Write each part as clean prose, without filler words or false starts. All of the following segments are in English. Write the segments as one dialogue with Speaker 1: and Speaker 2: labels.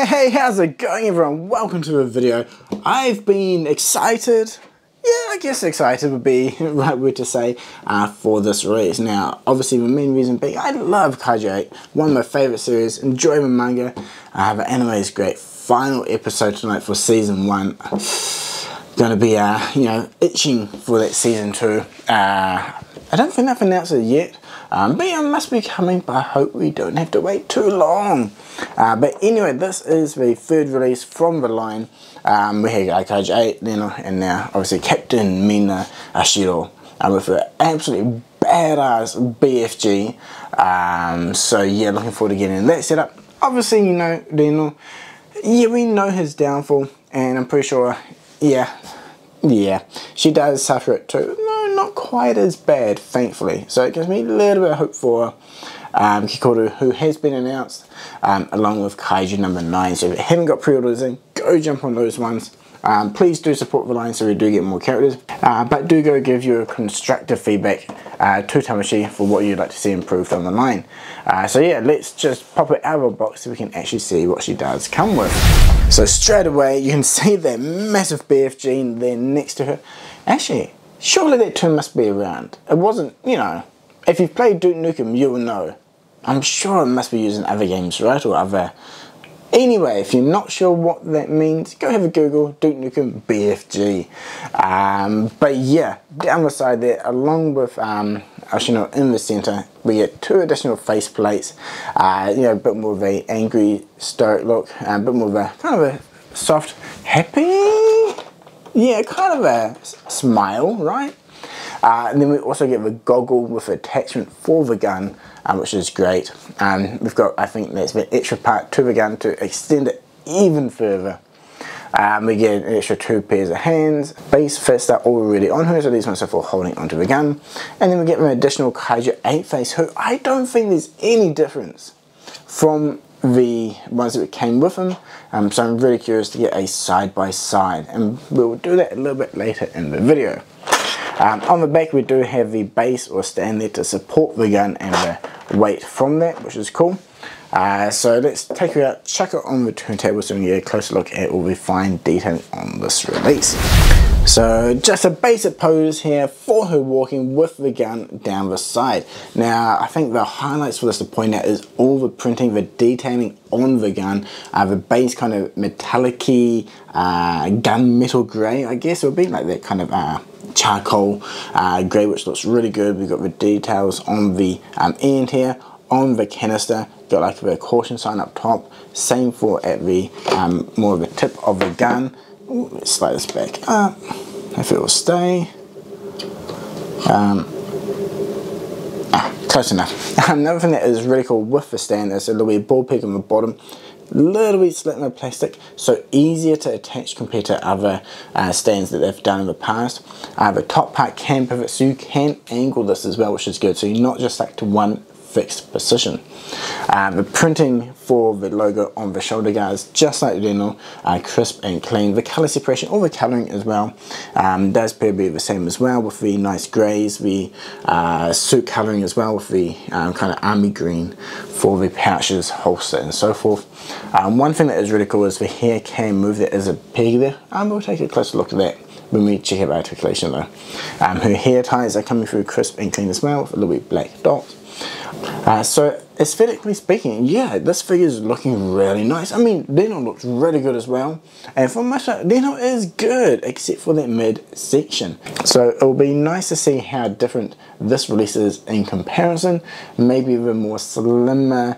Speaker 1: Hey, how's it going everyone? Welcome to the video. I've been excited, I guess excited would be the right word to say, for this release. Now, obviously the main reason being I love Kaiju 8, one of my favourite series, enjoy my manga, the anime is great. Final episode tonight for season 1. Gonna be, itching for that season 2. I don't think they've announced it yet. But yeah, it must be coming, but I hope we don't have to wait too long. But anyway, this is the third release from the line. We had Kaiju 8, and now obviously Captain Mina Ashiro with an absolutely badass BFG. So yeah, looking forward to getting that set up. Obviously, we know his downfall, and I'm pretty sure, she does suffer it too. No, not quite as bad, thankfully. So it gives me a little bit of hope for Kikoru, who has been announced, along with Kaiju number 9. So if you haven't got pre-orders in, go jump on those ones. Please do support the line so we do get more characters. But do go give your constructive feedback to Tamashi for what you'd like to see improved on the line. So yeah, let's just pop it out of a box so we can actually see what she does come with. So straight away, you can see that massive BFG there next to her. Actually, surely that term must be around. It wasn't, if you've played Duke Nukem, you'll know. I'm sure it must be used in other games, right? Or other... Anyway, if you're not sure what that means, go have a Google, Duke Nukem BFG. But yeah, down the side there, along with Ashino in the center, we get 2 additional face plates. A bit more of a angry, stoic look, a bit more of a kind of a soft, happy, kind of a smile, right? And then we also get the goggle with attachment for the gun, which is great. We've got, I think that's the extra part to the gun to extend it even further. We get an extra 2 pairs of hands. Base fists are already on her, so these ones are for holding onto the gun. And then we get an additional Kaiju 8 face, who I don't think there's any difference from the ones that came with them. So I'm really curious to get a side-by-side, and we'll do that a little bit later in the video. On the back we do have the base or stand there to support the gun and the weight from that, which is cool. So let's take her out, chuck it on the turntable so we can get a closer look at all the fine detailing on this release. So just a basic pose here for her walking with the gun down the side. Now I think the highlights for this to point out is all the printing, the detailing on the gun. The base kind of metallic-y, gunmetal grey, I guess it would be like that kind of charcoal grey, which looks really good. We've got the details on the end here. On the canister, got like a caution sign up top. Same for at the more of the tip of the gun. Ooh, let's slide this back up. If it will stay. Close enough. Another thing that is really cool with the stand is a little bit of ball peg on the bottom. Little bit slit in the plastic, so easier to attach compared to other stands that they've done in the past. The top part can pivot, so you can angle this as well, which is good, so you're not just stuck to one fixed position. The printing for the logo on the shoulder guards, just like Reno, crisp and clean. The color separation, all the coloring as well, does appear to be the same as well, with the nice greys, the suit coloring as well, with the kind of army green for the pouches, holster and so forth. One thing that is really cool is the hair can move. There is a peg there. We'll take a closer look at that when we check out Articulation though. Her hair ties are coming through crisp and clean as well, with a little bit black dots. So aesthetically speaking, yeah, this figure is looking really nice. I mean, Dino looks really good as well, and for my part, Dino is good except for that mid section. So it will be nice to see how different this release is in comparison. Maybe the more slimmer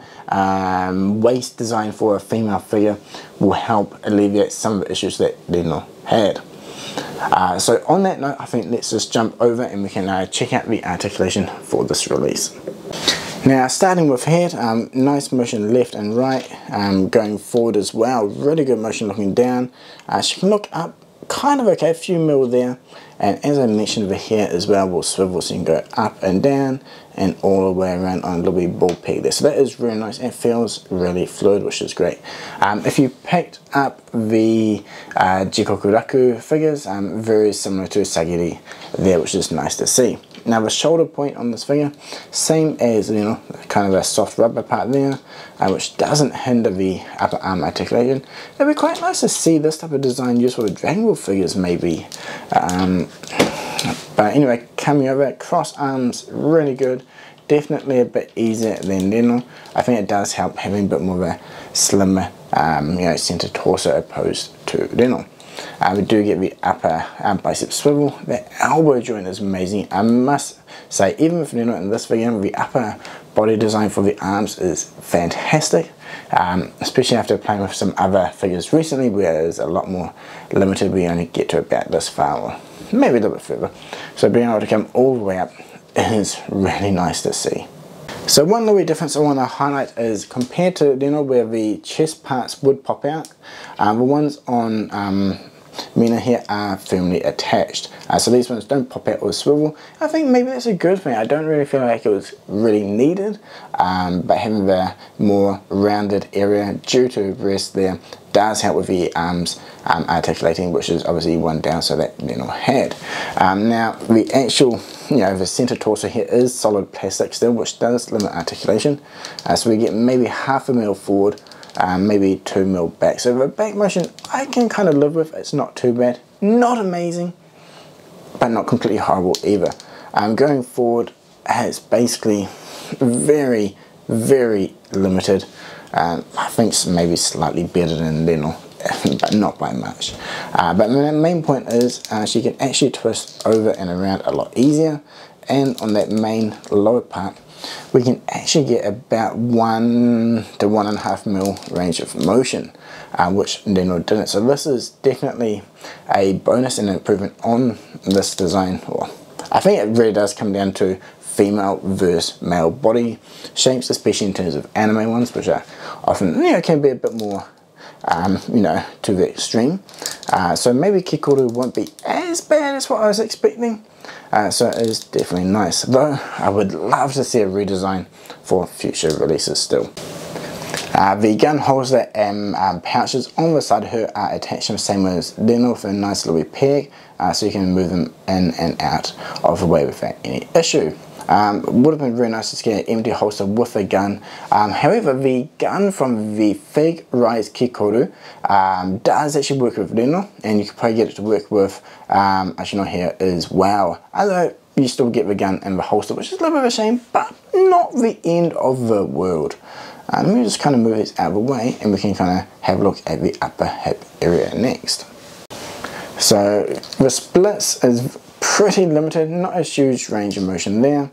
Speaker 1: waist design for a female figure will help alleviate some of the issues that Dino had. So on that note, I think let's just jump over and we can check out the articulation for this release. Now starting with head, nice motion left and right, going forward as well, really good motion looking down. She can look up kind of okay, a few mil there, and as I mentioned over here as well, will swivel so you can go up and down and all the way around on a little bit ball peg there. So that is really nice and feels really fluid, which is great. If you picked up the Jikokuraku figures, very similar to Sagiri there, which is nice to see. Now the shoulder point on this figure, same as, you know, kind of a soft rubber part there, which doesn't hinder the upper arm articulation. It'd be quite nice to see this type of design used for the Dragon Ball figures maybe. But anyway, coming over, cross arms, really good. Definitely a bit easier than Leno. I think it does help having a bit more of a slimmer, you know, center torso opposed to Leno. We do get the upper bicep swivel. The elbow joint is amazing. I must say, even with Leno in this figure, the upper body design for the arms is fantastic. Especially after playing with some other figures recently where it's a lot more limited. We only get to about this far, or maybe a little bit further. So being able to come all the way up is really nice to see. So one little difference I want to highlight is compared to Leno, where the chest parts would pop out, the ones on Mina here are firmly attached. So these ones don't pop out or swivel. I think maybe that's a good thing. I don't really feel like it was really needed, but having the more rounded area due to rest there does help with the arms articulating, which is obviously one downside that Leno had. Now the actual, you know, the center torso here is solid plastic still, which does limit articulation. So we get maybe half a mil forward, maybe 2 mil back. So the back motion I can kind of live with. It's not too bad, not amazing, but not completely horrible either. Going forward, it's basically very, very limited. I think it's maybe slightly better than Leno, but not by much. But the main point is she can actually twist over and around a lot easier, and on that main lower part we can actually get about 1 to 1.5 mil range of motion, which Leno didn't. So this is definitely a bonus and an improvement on this design. Well, I think it really does come down to female versus male body shapes, especially in terms of anime ones, which are often, you know, can be a bit more you know, to the extreme. So maybe Kikoru won't be as bad as what I was expecting. So it is definitely nice, though I would love to see a redesign for future releases still. The gun holster and pouches on the side of her are attached the same way as Leno, with a nice little peg, so you can move them in and out of the way without any issue. Would have been very nice to get an empty holster with a gun. However, the gun from the Figuarts Kikoru does actually work with Leno, and you can probably get it to work with Ashino here as well. Although you still get the gun and the holster, which is a little bit of a shame, but not the end of the world. Let me just kind of move this out of the way, and we can kind of have a look at the upper hip area next. So the splits is pretty limited, not a huge range of motion there.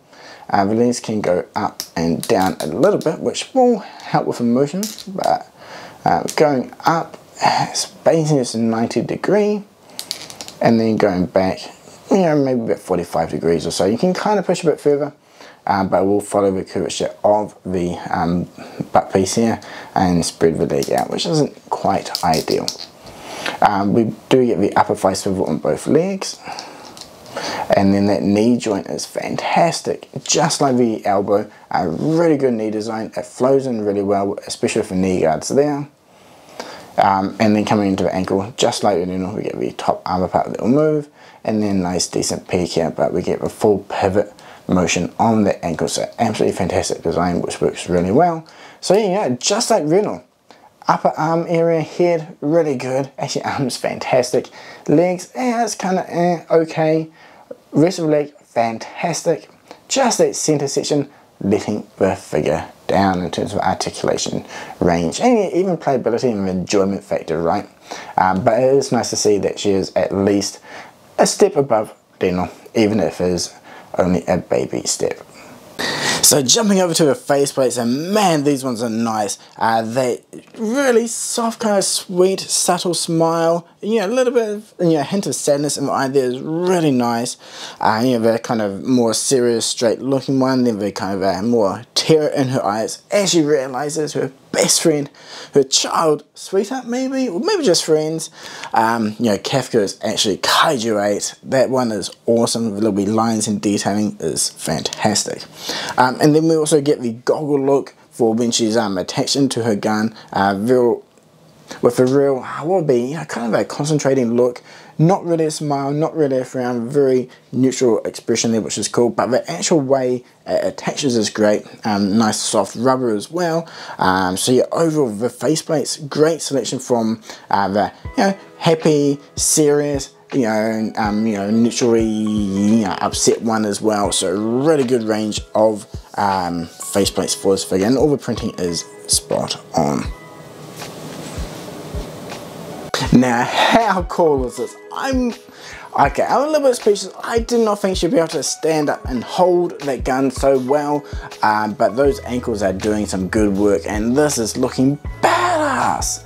Speaker 1: The legs can go up and down a little bit, which will help with the motion, but going up, it's basically just 90 degree, and then going back, you know, maybe about 45 degrees or so. You can kind of push a bit further, but we'll follow the curvature of the butt piece here and spread the leg out, which isn't quite ideal. We do get the upper thigh swivel on both legs. And then that knee joint is fantastic, just like the elbow. A really good knee design. It flows in really well, especially with the knee guards there. And then coming into the ankle, just like Leno, we get the top armor part that will move, and then nice decent peak here, but we get the full pivot motion on the ankle. So absolutely fantastic design, which works really well. So yeah, just like Leno. Upper arm area, head, really good. Actually, arms, fantastic. Legs, it's kind of okay. Rest of the leg, fantastic. Just that center section, letting the figure down in terms of articulation, range, and even playability and enjoyment factor, right? But it is nice to see that she is at least a step above Leno, even if it is only a baby step. So jumping over to the faceplates, and man, these ones are nice. They really soft, kind of sweet, subtle smile. You know, a little bit of, you know, hint of sadness in the eye there is really nice. You know, the kind of more serious, straight-looking one. Then the kind of more terror in her eyes as she realizes her best friend, her child sweetheart maybe, or maybe just friends. You know, Kafka is actually Kaiju 8. That one is awesome. The little bit lines and detailing is fantastic. And then we also get the goggle look for when she's attached into her gun, with a real, what would be, you know, kind of a concentrating look, Not really a smile, not really a frown, very neutral expression there, which is cool. But the actual way it attaches is great. Nice soft rubber as well. So yeah, overall the faceplate's great selection from the happy, serious, neutrally upset one as well. So really good range of faceplates for this figure, and all the printing is spot on. Now, how cool is this? I'm a little bit speechless. I did not think she'd be able to stand up and hold that gun so well, but those ankles are doing some good work, and this is looking badass.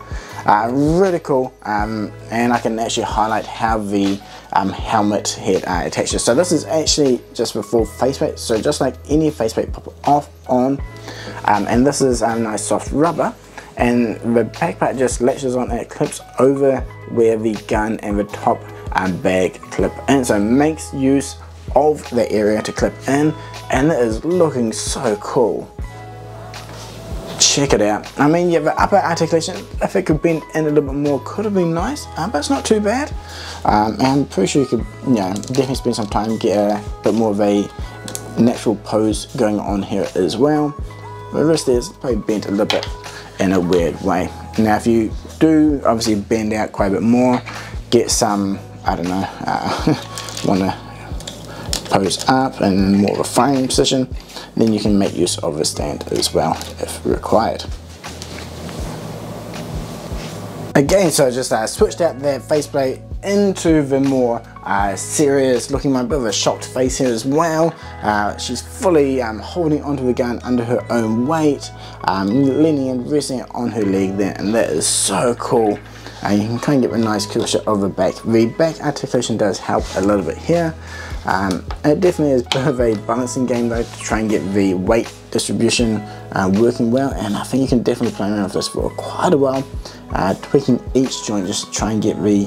Speaker 1: Really cool, and I can actually highlight how the helmet head attaches. So this is actually just the full faceplate, so just like any faceplate, pop it off, on, and this is nice soft rubber. And the back part just latches on and it clips over where the gun and the top bag clip in. So it makes use of the area to clip in, and it is looking so cool. Check it out. I mean, yeah, the upper articulation, if it could bend in a little bit more, could have been nice, but it's not too bad. I'm pretty sure you could, definitely spend some time and get a bit more of a natural pose going on here as well. The wrist is probably bent a little bit in a weird way. Now if you do obviously bend out quite a bit more, get some, I don't know, want to pose up in more of a firing position, then you can make use of a stand as well if required. Again, so I just switched out that faceplate into the more serious looking one, bit of a shocked face here as well. She's fully holding onto the gun under her own weight, leaning and resting it on her leg there, and that is so cool. You can kind of get a nice clear shot of the back. The back articulation does help a little bit here. It definitely is a bit of a balancing game though, to try and get the weight distribution working well, and I think you can definitely play around with this for quite a while, tweaking each joint just to try and get the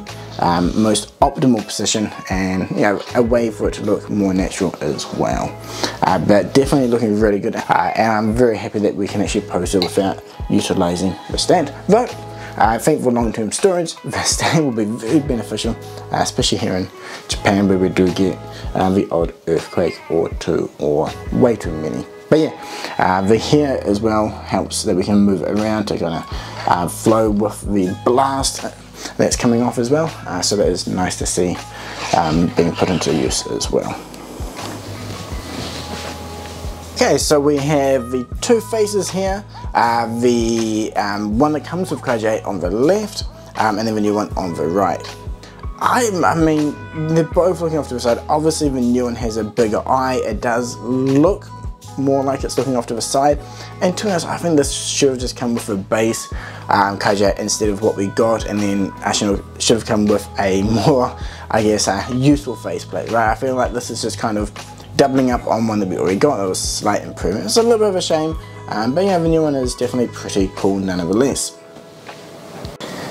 Speaker 1: most optimal position, and a way for it to look more natural as well. But definitely looking really good, and I'm very happy that we can actually pose it without utilizing the stand. Though I think for long-term storage, the stand will be very beneficial, especially here in Japan where we do get the odd earthquake or two, or way too many. But yeah, the hair as well helps that we can move it around to kind of flow with the blast that's coming off as well. So that is nice to see being put into use as well. Okay, so we have the two faces here. The one that comes with Kaiju 8 on the left, and then the new one on the right. I mean, they're both looking off to the side. Obviously the new one has a bigger eye. It does look more like it's looking off to the side, and to be honest, I think this should have just come with a base Kaiju 8 instead of what we got, and then Ashino should have come with a more, I guess, useful faceplate, right? I feel like this is just kind of doubling up on one that we already got. It was a slight improvement. It's a little bit of a shame, but yeah, the new one is definitely pretty cool nonetheless.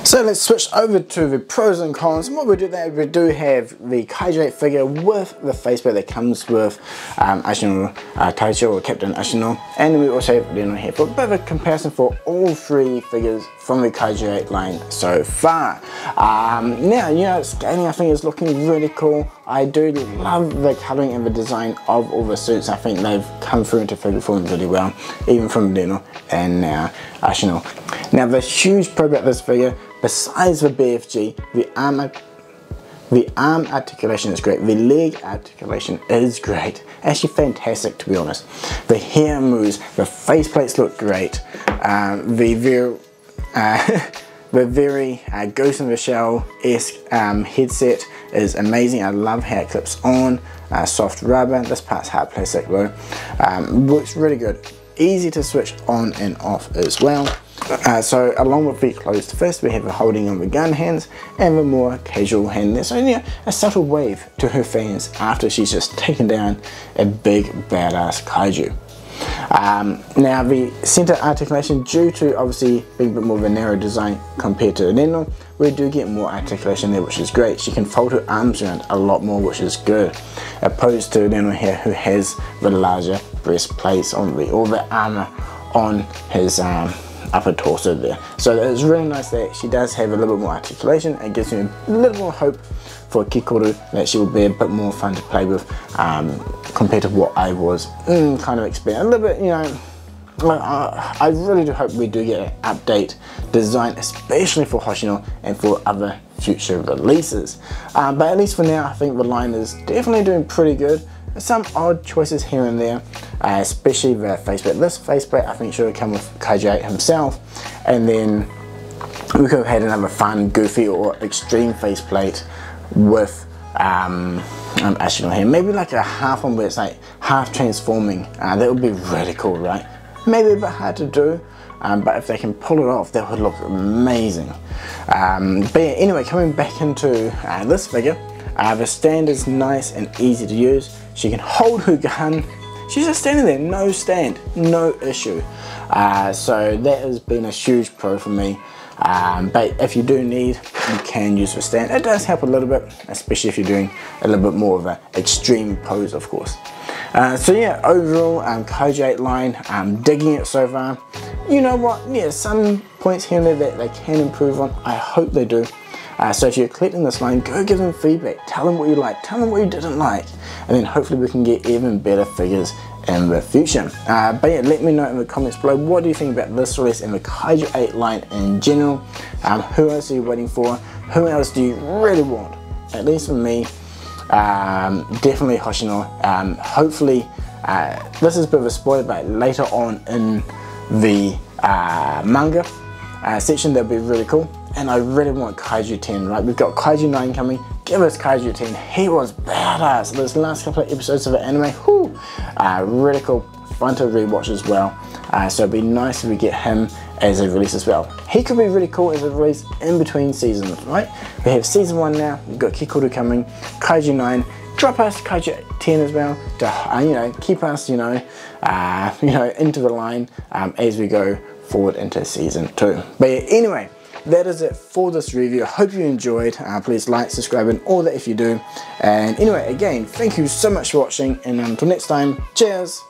Speaker 1: So let's switch over to the pros and cons. And what we do there, we do have the Kaiju 8 figure with the faceplate that comes with Ashino Taicho, or Captain Ashino, and then we also have Leno here for a bit of a comparison for all three figures from the Kaiju 8 line so far. Now, scaling I think is looking really cool. I do love the colouring and the design of all the suits. I think they've come through into figure form really well, even from Leno and now Ashino. Now the huge pro about this figure, besides the BFG, the arm articulation is great, the leg articulation is great, actually fantastic to be honest. The hair moves, the faceplates look great, the very Ghost in the Shell-esque headset is amazing. I love how it clips on, soft rubber, this part's hard plastic though, works really good, easy to switch on and off as well. So along with the closed fist, we have the holding on the gun hands and the more casual hand there. So a subtle wave to her fans after she's just taken down a big badass kaiju. Now the center articulation, due to obviously being a bit more of a narrow design compared to Neno, we do get more articulation there, which is great. She can fold her arms around a lot more, which is good, opposed to Neno here, who has the larger breastplates on all the armor on his upper torso there. So it's really nice that she does have a little bit more articulation. It gives me a little more hope for Kikoru that she will be a bit more fun to play with compared to what I was kind of expecting. A little bit, you know, I really do hope we do get an update design, especially for Hoshino and for other future releases. But at least for now, I think the line is definitely doing pretty good. Some odd choices here and there, especially the faceplate. This faceplate I think should have come with Kaiju 8 himself, and then we could have had another fun, goofy or extreme faceplate with Ashino here. Maybe like a half one where it's like half transforming. That would be really cool, right? Maybe a bit hard to do, but if they can pull it off, that would look amazing. But yeah, anyway, coming back into this figure, the stand is nice and easy to use. She can hold her gun. She's just standing there, no stand, no issue. So that has been a huge pro for me. But if you do need, you can use the stand. It does help a little bit, especially if you're doing a little bit more of an extreme pose, of course. So yeah, overall, Kaiju 8 line, I'm digging it so far. You know what, yeah, some points here and there that they can improve on. I hope they do. So if you're collecting this line, go give them feedback. Tell them what you like, tell them what you didn't like. And then hopefully we can get even better figures in the future. But yeah, let me know in the comments below, what do you think about this release and the Kaiju 8 line in general? Who else are you waiting for? Who else do you really want? At least for me, definitely Hoshino. Hopefully, this is a bit of a spoiler, but later on in the manga section, that'll be really cool. And I really want Kaiju 10, right? We've got Kaiju 9 coming. Give us Kaiju 10. He was badass. Those last couple of episodes of the anime, whoo, really cool. Fun to rewatch as well. So it'd be nice if we get him as a release as well. He could be really cool as a release in between seasons, right? We have season 1 now. We've got Kikoru coming, Kaiju 9. Drop us Kaiju 10 as well to you know, keep us you know into the line as we go forward into season 2. But yeah, anyway, that is it for this review. I hope you enjoyed. Please like, subscribe, and all that if you do. And anyway, again, thank you so much for watching, and until next time, cheers.